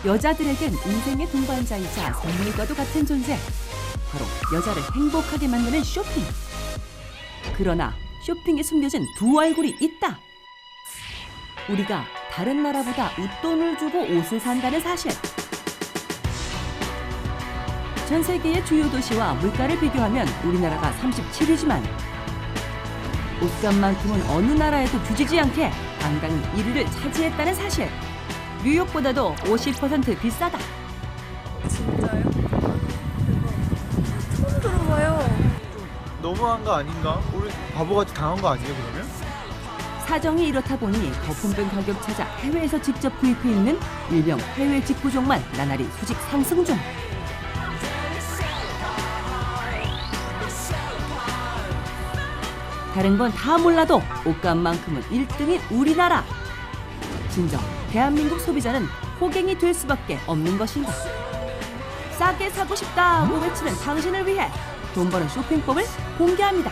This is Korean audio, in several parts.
여자들에겐 인생의 동반자이자 선물과도 같은 존재. 바로 여자를 행복하게 만드는 쇼핑. 그러나 쇼핑에 숨겨진 두 얼굴이 있다. 우리가 다른 나라보다 웃돈을 주고 옷을 산다는 사실. 전 세계의 주요 도시와 물가를 비교하면 우리나라가 37위지만 옷값만큼은 어느 나라에도 뒤지지 않게 당당히 1위를 차지했다는 사실. 뉴욕보다도 50% 비싸다. 진짜요? 처음 들어봐요. 너무한 거 아닌가? 우리 바보같이 당한 거 아니에요, 그러면? 사정이 이렇다 보니 거품된 가격 찾아 해외에서 직접 구입해 입는 일명 해외 직구종만 나날이 수직 상승 중. 다른 건 다 몰라도 옷값만큼은 1등인 우리나라. 진정 대한민국 소비자는 호갱이 될 수밖에 없는 것인가. 싸게 사고 싶다고 외치는 당신을 위해 돈 버는 쇼핑법을 공개합니다.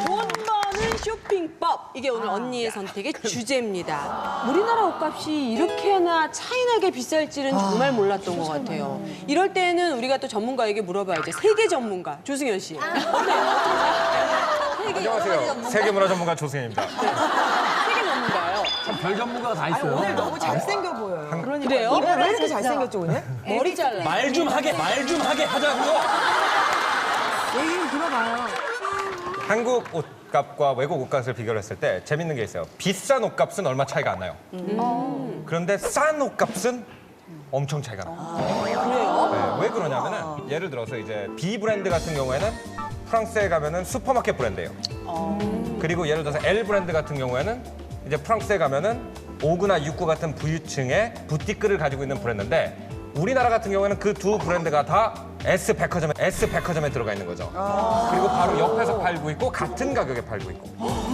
돈 버는 쇼핑법. 이게 오늘 언니의 선택의 주제입니다. 우리나라 옷값이 이렇게나 차이나게 비쌀지는 정말 몰랐던 것 같아요. 이럴 때는 우리가 또 전문가에게 물어봐야죠. 세계 전문가 조승현 씨. 안녕하세요. 세계문화 전문가 조승현입니다. 세계 전문가요. 별 전문가가 다 있어요. 오늘 너무 잘생겨 보여요. 그래요? 왜 이렇게 잘생겼죠, 오늘? 머리 잘라. 말 좀 하게 하자고요. 얘기 좀 들어봐요. 한국 옷값과 외국 옷값을 비교를 했을 때 재밌는 게 있어요. 비싼 옷값은 얼마 차이가 안 나요. 그런데 싼 옷값은 엄청 차이가 나요. 그래요? 네, 왜 그러냐면은 예를 들어서 이제 B 브랜드 같은 경우에는 프랑스에 가면은 슈퍼마켓 브랜드예요. 그리고 예를 들어서 L 브랜드 같은 경우에는 이제 프랑스에 가면은 5구나 6구 같은 부유층의 부티크를 가지고 있는 브랜드인데 우리나라 같은 경우에는 그 두 브랜드가 다 S 백화점에 들어가 있는 거죠. 그리고 바로 옆에서 팔고 있고 같은 가격에 팔고 있고.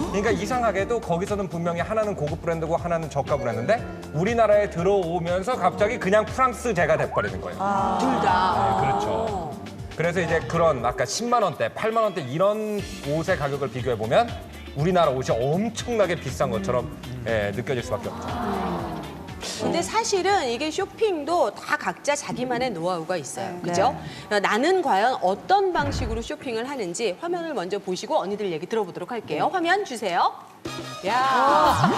그러니까 이상하게도 거기서는 분명히 하나는 고급 브랜드고 하나는 저가 브랜드인데 우리나라에 들어오면서 갑자기 그냥 프랑스제가 돼버리는 거예요. 둘 다. 네, 그렇죠. 그래서 이제 그런 아까 10만 원대, 8만 원대 이런 옷의 가격을 비교해 보면 우리나라 옷이 엄청나게 비싼 것처럼 느껴질 수밖에 없죠. 근데 사실은 이게 쇼핑도 다 각자 자기만의 노하우가 있어요. 그죠? 나는 과연 어떤 방식으로 쇼핑을 하는지 화면을 먼저 보시고 언니들 얘기 들어보도록 할게요. 화면 주세요. 야,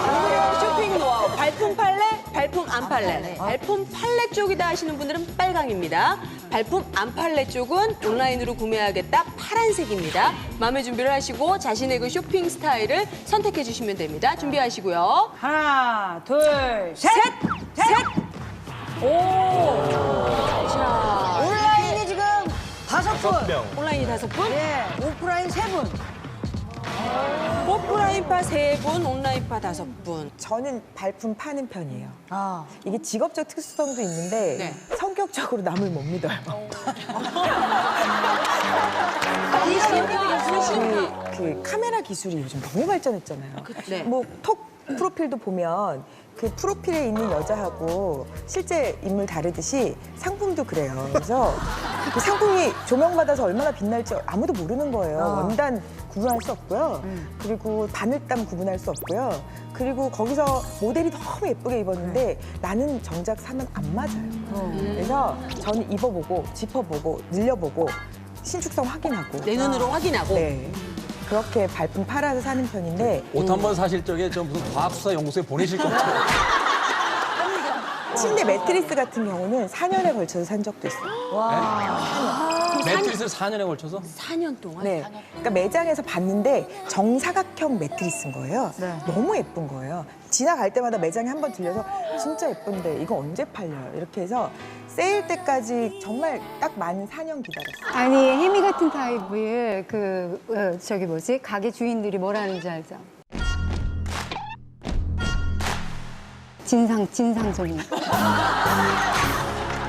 쇼핑 노하우. 발품 팔래, 발품 안 팔래. 발품 팔래 쪽이다 하시는 분들은 빨강입니다. 발품 안 팔래 쪽은 온라인으로 구매하겠다 파란색입니다. 마음의 준비를 하시고 자신의 그 쇼핑 스타일을 선택해 주시면 됩니다. 준비하시고요. 하나, 둘, 셋! 셋! 오! 자, 온라인이 지금 5분. 온라인이 5분, 예, 오프라인 3분. 오프라인파 3분, 온라인파 5분. 저는 발품 파는 편이에요. 아, 이게 직업적 특수성도 있는데 네. 성격적으로 남을 못 믿어요. 그 카메라 기술이 요즘 너무 발전했잖아요. 네. 뭐 톡 프로필도 보면 그 프로필에 있는 여자하고 실제 인물 다르듯이 상품도 그래요. 그래서 그 상품이 조명받아서 얼마나 빛날지 아무도 모르는 거예요. 원단 구분할 수 없고요. 그리고 바늘땀 구분할 수 없고요. 그리고 거기서 모델이 너무 예쁘게 입었는데 나는 정작 사면 안 맞아요. 그래서 저는 입어보고 짚어보고 늘려보고 신축성 확인하고 내 눈으로 확인하고. 네. 그렇게 발품 팔아서 사는 편인데 옷 한 번 사실 적에 저 무슨 과학수사 연구소에 보내실 것 같아요. 침대 매트리스 같은 경우는 4년에 걸쳐서 산 적도 있어요. 매트리스를 4년에 걸쳐서? 4년 동안? 네. 그러니까 매장에서 봤는데 정사각형 매트리스인 거예요. 네. 너무 예쁜 거예요. 지나갈 때마다 매장에 한 번 들려서 진짜 예쁜데 이거 언제 팔려요? 이렇게 해서 세일 때까지 정말 딱 만 4년 기다렸어요. 아니 해미 같은 타입을 저기 뭐지 가게 주인들이 뭐라 하는지 알죠? 진상적인.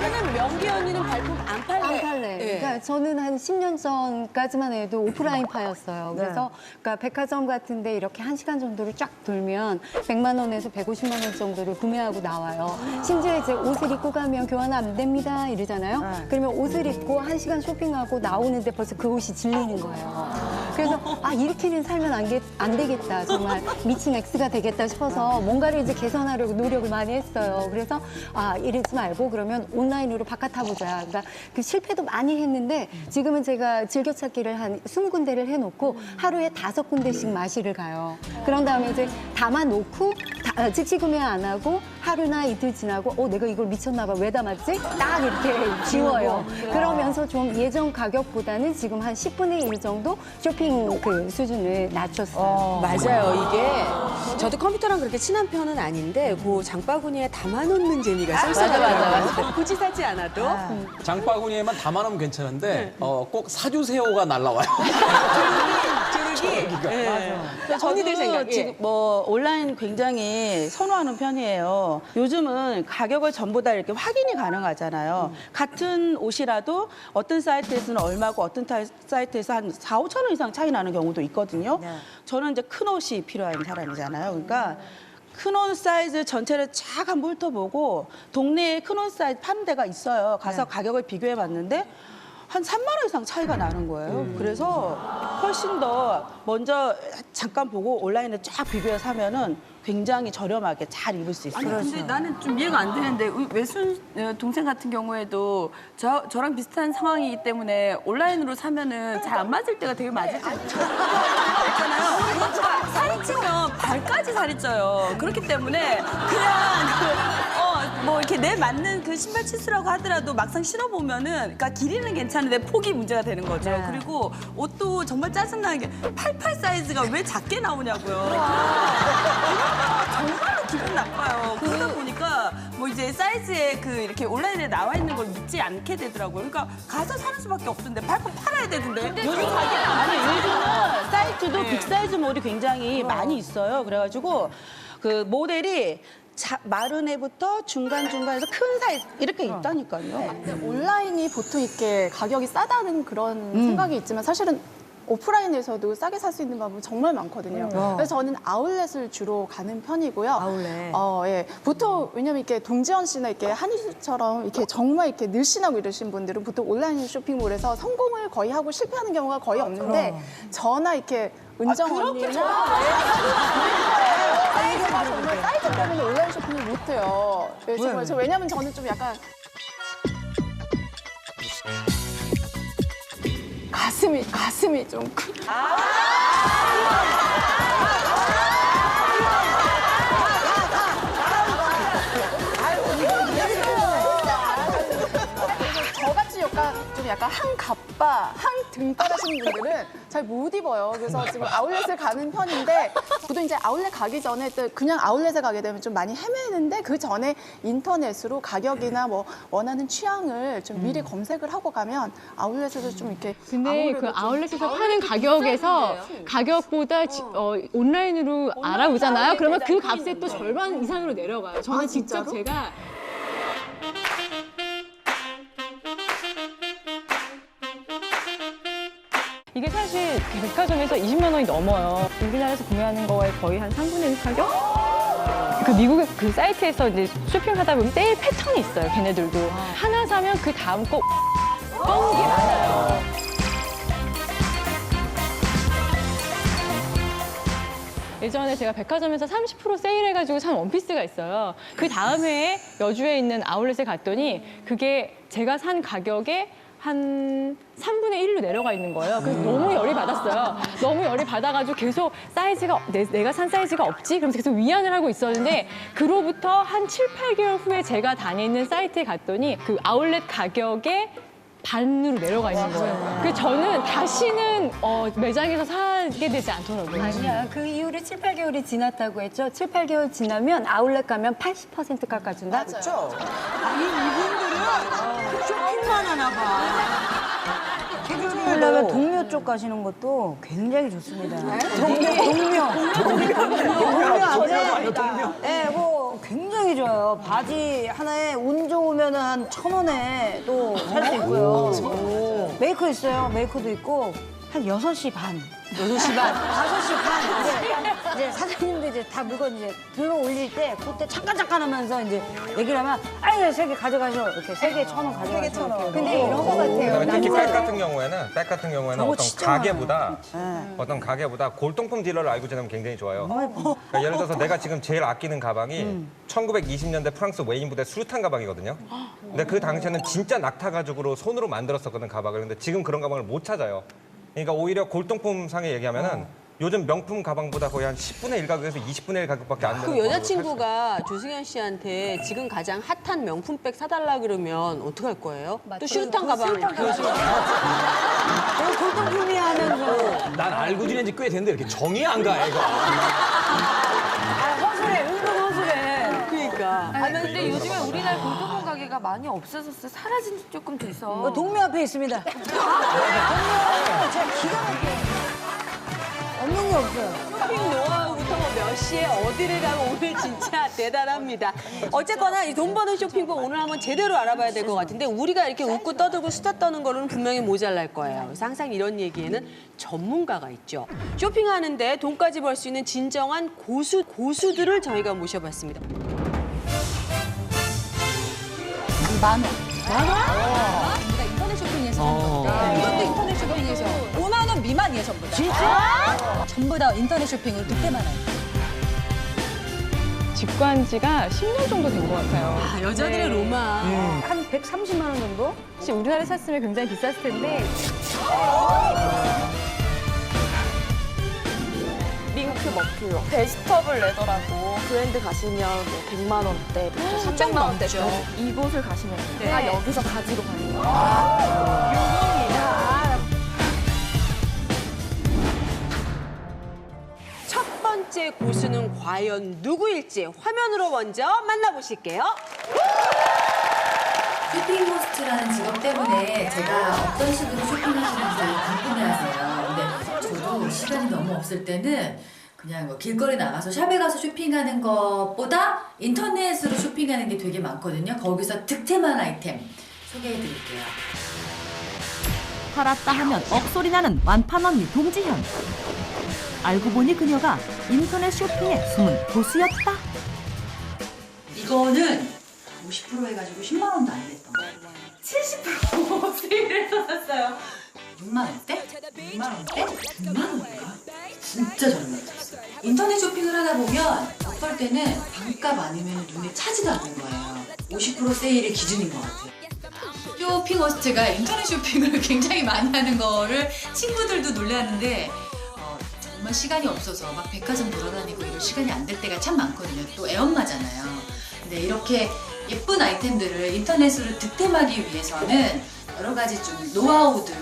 왜냐면 명기 언니는 발품 안 팔래. 안 팔래. 네. 그러니까 저는 한 10년 전까지만 해도 오프라인파였어요. 그래서 그러니까 백화점 같은데 이렇게 1시간 정도를 쫙 돌면 100만 원에서 150만 원 정도를 구매하고 나와요. 심지어 이제 옷을 입고 가면 교환 안 됩니다 이러잖아요. 그러면 옷을 입고 1시간 쇼핑하고 나오는데 벌써 그 옷이 질리는 거예요. 그래서 아 이렇게는 살면 안 되겠다. 정말 미친 X가 되겠다 싶어서 뭔가를 이제 개선하려고 노력을 많이 했어요. 그래서 아 이러지 말고 그러면 온라인으로 바꿔타보자. 그러니까 그 실패도 많이 했는데 지금은 제가 즐겨찾기를 한 20군데를 해놓고 하루에 5군데씩 마실을 가요. 그런 다음에 이제 담아놓고 즉시 구매 안 하고 하루나 이틀 지나고 내가 이걸 미쳤나 봐. 왜 담았지? 딱 이렇게 지워요. 그러면서 좀 예전 가격보다는 지금 한 10분의 1 정도 쇼핑 그 수준을 낮췄어요. 맞아요. 이게 저도 컴퓨터랑 그렇게 친한 편은 아닌데 그 장바구니에 담아놓는 재미가 쏠쏠하더라고요. 굳이 사지 않아도. 장바구니에만 담아놓으면 괜찮은데 꼭 사주세요가 날라와요. 조르기. 언니들 생각. 예. 지금 뭐 온라인 굉장히 선호하는 편이에요. 요즘은 가격을 전부 다 이렇게 확인이 가능하잖아요. 같은 옷이라도 어떤 사이트에서는 얼마고 어떤 사이트에서 한 4, 5천 원 이상 차이 나는 경우도 있거든요. 저는 이제 큰 옷이 필요한 사람이잖아요. 그러니까 큰 옷 사이즈 전체를 쫙 한번 훑어보고 동네에 큰 옷 사이즈 파는 데가 있어요. 가서 가격을 비교해 봤는데 한 3만 원 이상 차이가 나는 거예요. 그래서 훨씬 더 먼저 잠깐 보고 온라인에 쫙 비교해서 사면은 굉장히 저렴하게 잘 입을 수 있어요. 아니 근데 나는 좀 이해가 안 되는데 외순 동생 같은 경우에도 저랑 비슷한 상황이기 때문에 온라인으로 사면은 잘 안 맞을 때가 되게 많잖아요. 살이 찌면 발까지 살이 쪄요. 그렇기 때문에 그냥 뭐 이렇게 내 맞는 그 신발 치수라고 하더라도 막상 신어보면은 그러니까 길이는 괜찮은데 폭이 문제가 되는 거죠. 그리고 옷도 정말 짜증나는 게 88 사이즈가 왜 작게 나오냐고요. 정말로 기분 나빠요. 그러다 보니까 뭐 이제 사이즈에 그 이렇게 온라인에 나와 있는 걸 믿지 않게 되더라고요. 그러니까 가서 사는 수밖에 없던데 팔고 팔아야 되는데. 요즘 요즘은 사이트도 빅사이즈 모델이 굉장히 많이 있어요. 그래가지고 그 모델이 마른 애부터 중간중간에서 큰 사이즈 이렇게 있다니까요. 온라인이 보통 이렇게 가격이 싸다는 그런 생각이 있지만 사실은 오프라인에서도 싸게 살 수 있는 방법이 정말 많거든요. 그래서 저는 아울렛을 주로 가는 편이고요. 아울렛. 예. 보통 왜냐면 이렇게 동지연 씨나 이렇게 한희 씨처럼 이렇게 정말 이렇게 늘씬하고 이러신 분들은 보통 온라인 쇼핑몰에서 성공을 거의 하고 실패하는 경우가 거의 없는데 저나 이렇게 은정 언니는 사이즈가 정말 사이즈 때문에 온라인 쇼핑을 못해요. 왜냐면 저는 좀 약간 가슴이 좀 저같이 약간 한갑바, 한등발 하시는 분들은 잘 못 입어요. 그래서 지금 아울렛을 가는 편인데 보통 이제 아울렛 가기 전에 또 그냥 아울렛에 가게 되면 좀 많이 헤매는데 그 전에 인터넷으로 가격이나 뭐 원하는 취향을 좀 미리 검색을 하고 가면 아울렛에서 좀 이렇게 근데 그 아울렛에서 파는 가격에서 가격보다 온라인으로 알아보잖아요. 그러면 그 값의 또 절반 이상으로 내려가요. 저는 직접 제가 이게 사실 백화점에서 20만 원이 넘어요. 우리나라에서 구매하는 거에 거의 한 3분의 1 가격? 그 미국의 그 사이트에서 이제 쇼핑하다 보면 세일 패턴이 있어요. 걔네들도. 하나 사면 그 다음 거 떠오는 게 많아요. 예전에 제가 백화점에서 30% 세일해가지고 산 원피스가 있어요. 그 다음 해에 여주에 있는 아울렛에 갔더니 그게 제가 산 가격에 한 3분의 1로 내려가 있는 거예요. 그래서 너무 열이 받았어요. 너무 열이 받아가지고 계속 사이즈가, 내가 산 사이즈가 없지? 그러면서 계속 위안을 하고 있었는데 그로부터 한 7, 8개월 후에 제가 다니는 사이트에 갔더니 그 아울렛 가격에 반으로 내려가 있는 거예요. 그래서 저는 다시는 매장에서 사게 되지 않더라고요. 아니야. 그 이후로 7, 8개월이 지났다고 했죠. 7, 8개월 지나면 아울렛 가면 80% 깎아준다. 그렇죠. 이분들은 쇼핑만 하나 봐. 하려면 동묘 쪽 가시는 것도 굉장히 좋습니다. 동묘 안에 네, 뭐 굉장히 좋아요. 바지 하나에 운 좋으면 한 1,000원에 또 살 수 있고요. 메이커 있어요. 메이커도 있고 한 6시 반. 6시 반. 5시 반. 이제 사장님들 이제 다 물건 이제 들어 올릴 때 그때 잠깐 하면서 이제 얘기를 하면 아니 3개 가져가셔 이렇게 3개 1,000원 가져가셔. 3개 1,000원. 근데 이런 거 같아요. 그다음에 특히 백 같은 경우에는 저거 어떤 진짜 가게보다 골동품 딜러를 알고 지내면 굉장히 좋아요. 그러니까 예를 들어서 내가 지금 제일 아끼는 가방이 1920년대 프랑스 웨인 부대 수류탄 가방이거든요. 근데 그 당시에는 진짜 낙타 가죽으로 손으로 만들었었거든 가방을. 근데 지금 그런 가방을 못 찾아요. 그러니까 오히려 골동품 상에 얘기하면은 요즘 명품 가방보다 거의 한 10분의 1 가격에서 20분의 1 가격밖에 안 되는. 그럼 여자친구가 조승현 씨한테 지금 가장 핫한 명품백 사달라 그러면 어떡할 거예요? 또 슈루탄 가방. 골동품이야 하면서. 난 알고 지낸 지 꽤 됐는데 이렇게 정이 안 가, 애가. 허술해, 은근 허술해. 그러니까. 근데 요즘에 우리나라 골동품 가게가 많이 없어졌어요. 사라진 지 조금 돼서. 동묘 앞에 있습니다. 동묘 앞에 제가 기가 막혀요. 없는 게 없어요. 쇼핑 노하우부터 몇 시에 어디를 가면 오늘 진짜 대단합니다. 어쨌거나 이 돈 버는 쇼핑법 오늘 한번 제대로 알아봐야 될 것 같은데 우리가 이렇게 웃고 떠들고 수다 떠는 거로는 분명히 모자랄 거예요. 그래서 항상 이런 얘기에는 전문가가 있죠. 쇼핑하는데 돈까지 벌 수 있는 진정한 고수들을 저희가 모셔봤습니다. 10,000원. 우리가 인터넷 쇼핑에서 하는 건데 이것도 인터넷 쇼핑에서 5만 원 미만이에요 전부 다. 진짜? 전부 다 인터넷 쇼핑을 그때만 해요. 직구한 지가 10년 정도 된 것 같아요. 아, 여자들의 로망. 한 130만 원 정도? 혹시 우리나라에 샀으면 굉장히 비쌌을 텐데 밍크 머플러, 베스터블 레더라고 브랜드 가시면 뭐 100만 원대, 300만 원대 이곳을 가시면 돼요. 다 여기서 가지고 가는 거예요. 첫 번째 고수는 과연 누구일지 화면으로 먼저 만나보실게요. 쇼핑 호스트라는 직업 때문에 제가 어떤 식으로 쇼핑하시는지 궁금해하세요. 근데 저도 시간이 너무 없을 때는 그냥 뭐 길거리 나가서 샵에 가서 쇼핑하는 것보다 인터넷으로 쇼핑하는 게 되게 많거든요. 거기서 득템한 아이템 소개해드릴게요. 팔았다 하면 억소리 나는 완판 언니 동지현. 알고 보니 그녀가 인터넷 쇼핑의 숨은 고수였다. 이거는 50% 해가지고 10만 원도 안 됐던 거예요. 70% 세일을 받았어요. 6만 원대? 6만 원대? 6만 원대야? 진짜 저렴해졌어요. 인터넷 쇼핑을 하다 보면 어떨 때는 반값 아니면 눈에 차지도 않는 거예요. 50% 세일이 기준인 것 같아요. 쇼핑 호스트가 인터넷 쇼핑을 굉장히 많이 하는 거를 친구들도 놀라는데 정말 시간이 없어서 막 백화점 돌아다니고 이럴 시간이 안 될 때가 참 많거든요. 또 애엄마잖아요. 근데 이렇게 예쁜 아이템들을 인터넷으로 득템하기 위해서는 여러 가지 좀 노하우들이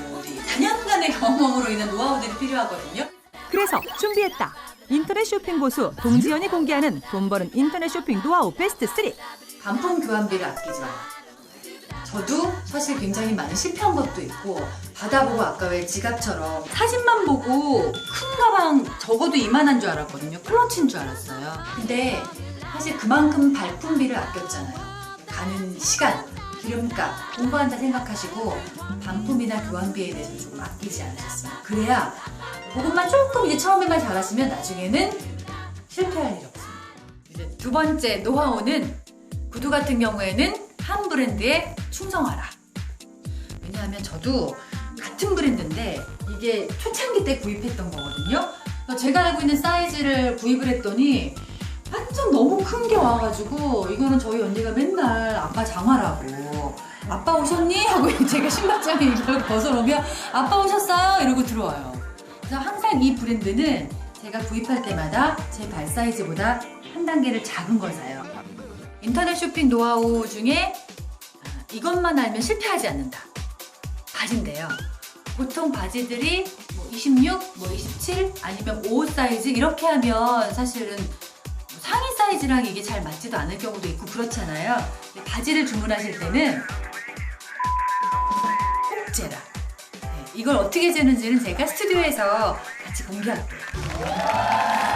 단연간의 경험으로 인한 노하우들이 필요하거든요. 그래서 준비했다. 인터넷 쇼핑 고수 동지현이 공개하는 돈 버는 인터넷 쇼핑 노하우 베스트 3. 반품 교환비를 아끼지 마요. 저도 사실 굉장히 많은 실패한 것도 있고 받아보고 아까 왜 지갑처럼 사진만 보고 큰 가방 적어도 이만한 줄 알았거든요. 클러치인 줄 알았어요. 근데 사실 그만큼 발품비를 아꼈잖아요. 가는 시간, 기름값, 공부한다 생각하시고 반품이나 교환비에 대해서 조금 아끼지 않으셨어요. 그래야 그것만 조금 이제 처음에만 잘하시면 나중에는 실패할 일이 없습니다. 이제 두 번째 노하우는 구두 같은 경우에는 한 브랜드에 충성하라. 왜냐하면 저도 같은 브랜드인데 이게 초창기 때 구입했던 거거든요. 제가 알고 있는 사이즈를 구입을 했더니 완전 너무 큰 게 와가지고 이거는 저희 언니가 맨날 아빠 장화라고 아빠 오셨니? 하고 제가 신발장에 이걸 벗어놓으면 아빠 오셨어요? 이러고 들어와요. 그래서 항상 이 브랜드는 제가 구입할 때마다 제 발 사이즈보다 한 단계를 작은 걸 사요. 인터넷 쇼핑 노하우 중에 이것만 알면 실패하지 않는다. 바지인데요. 보통 바지들이 뭐 26, 뭐 27, 아니면 55 사이즈 이렇게 하면 사실은 상의 사이즈랑 이게 잘 맞지도 않을 경우도 있고 그렇잖아요. 바지를 주문하실 때는 꼭 재라. 네, 이걸 어떻게 재는지는 제가 스튜디오에서 같이 공개할게요.